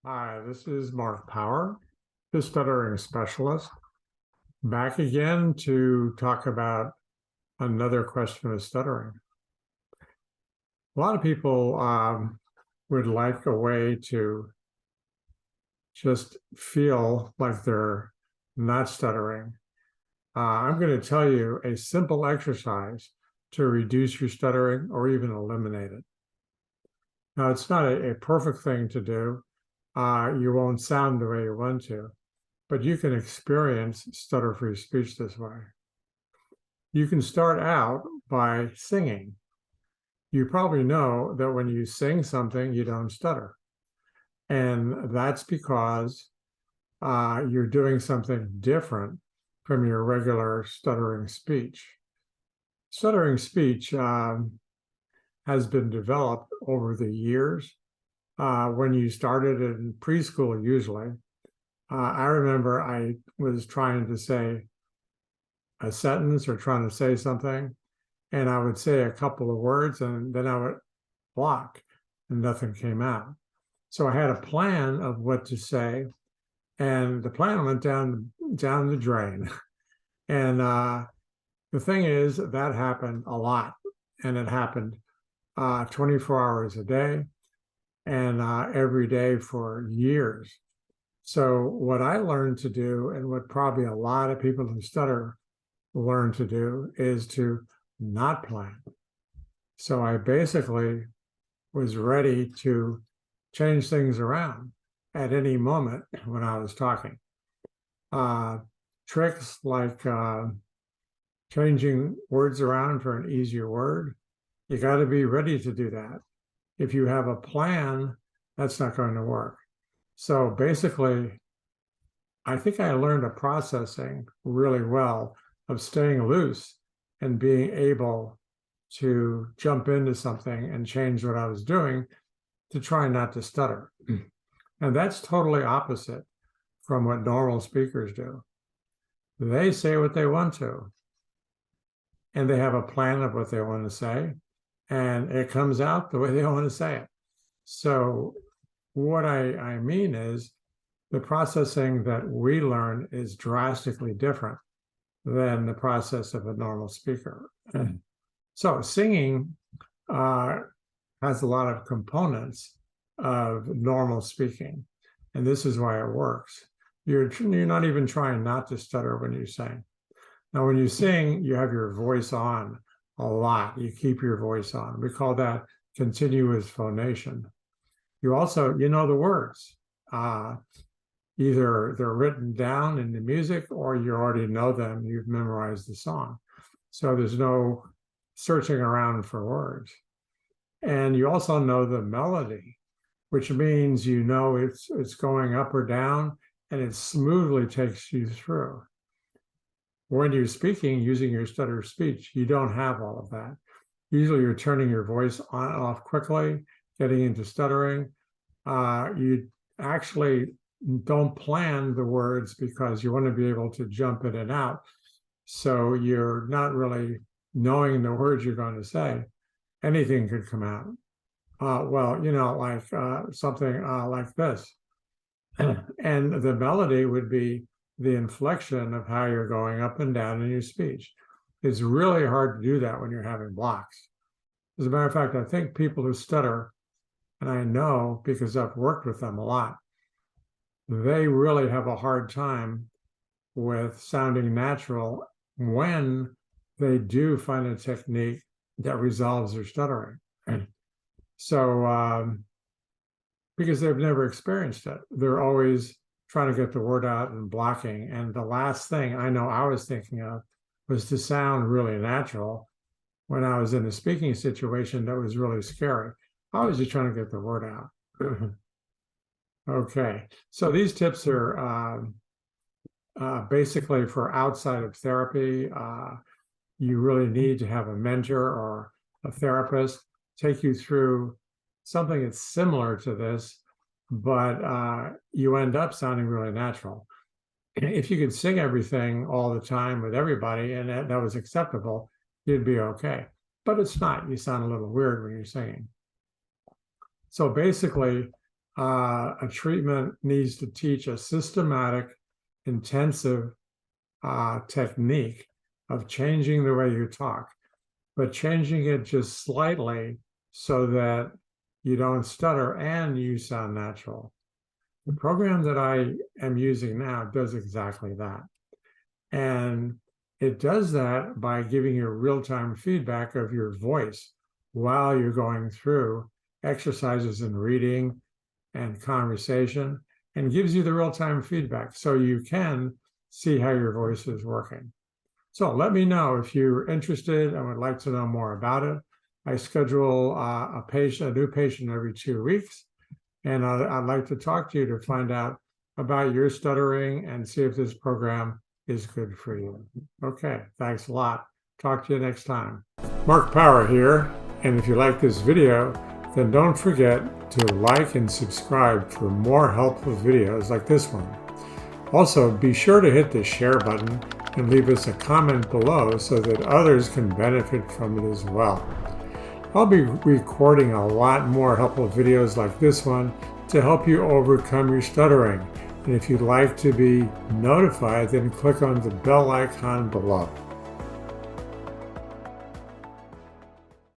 Hi, this is Mark Power, the stuttering specialist, back again to talk about another question of stuttering. A lot of people would like a way to just feel like they're not stuttering. I'm going to tell you a simple exercise to reduce your stuttering or even eliminate it. Now, it's not a perfect thing to do. You won't sound the way you want to, but you can experience stutter-free speech this way. You can start out by singing. You probably know that when you sing something, you don't stutter. And that's because you're doing something different from your regular stuttering speech. Stuttering speech has been developed over the years. When you started in preschool, usually, I remember I was trying to say a sentence or trying to say something, and I would say a couple of words, and then I would block, and nothing came out. So I had a plan of what to say, and the plan went down the drain. And the thing is, that happened a lot, and it happened 24 hours a day, and every day for years. So what I learned to do, and what probably a lot of people who stutter learn to do, is to not plan. So I basically was ready to change things around at any moment when I was talking. Tricks like changing words around for an easier word, you got to be ready to do that. If you have a plan, that's not going to work. So basically, I think I learned a processing really well of staying loose and being able to jump into something and change what I was doing to try not to stutter. And that's totally opposite from what normal speakers do. They say what they want to, and they have a plan of what they want to say, and it comes out the way they want to say it. So what I mean is the processing that we learn is drastically different than the process of a normal speaker. So singing has a lot of components of normal speaking, and this is why it works. You're not even trying not to stutter when you sing. Now, when you sing, you have your voice on a lot. You keep your voice on. We call that continuous phonation. You also, you know the words. Either they're written down in the music or you already know them, you've memorized the song. So there's no searching around for words. And you also know the melody, which means you know it's going up or down, and it smoothly takes you through. When you're speaking using your stutter speech, you don't have all of that. Usually you're turning your voice on and off quickly, getting into stuttering. You actually don't plan the words because you want to be able to jump in and out. So you're not really knowing the words you're going to say. Anything could come out. Well, you know, like something like this. And the melody would be the inflection of how you're going up and down in your speech. It's really hard to do that when you're having blocks. As a matter of fact, I think people who stutter, and I know because I've worked with them a lot, they really have a hard time with sounding natural when they do find a technique that resolves their stuttering. So, because they've never experienced it, they're always trying to get the word out and blocking. And the last thing I know I was thinking of was to sound really natural when I was in a speaking situation that was really scary. I was just trying to get the word out. Okay, so these tips are basically for outside of therapy. You really need to have a mentor or a therapist take you through something that's similar to this, but you end up sounding really natural. If you could sing everything all the time with everybody and that was acceptable, you'd be okay. But it's not. You sound a little weird when you're singing. So basically, a treatment needs to teach a systematic, intensive technique of changing the way you talk, but changing it just slightly so that you don't stutter and you sound natural. The program that I am using now does exactly that. And it does that by giving you real-time feedback of your voice while you're going through exercises in reading and conversation, and gives you the real-time feedback so you can see how your voice is working. So let me know if you're interested and would like to know more about it. I schedule a new patient every 2 weeks, and I'd like to talk to you to find out about your stuttering and see if this program is good for you. Okay, thanks a lot. Talk to you next time. Mark Power here, and if you like this video, then don't forget to like and subscribe for more helpful videos like this one. Also, be sure to hit the share button and leave us a comment below so that others can benefit from it as well. I'll be recording a lot more helpful videos like this one to help you overcome your stuttering. And if you'd like to be notified, then click on the bell icon below.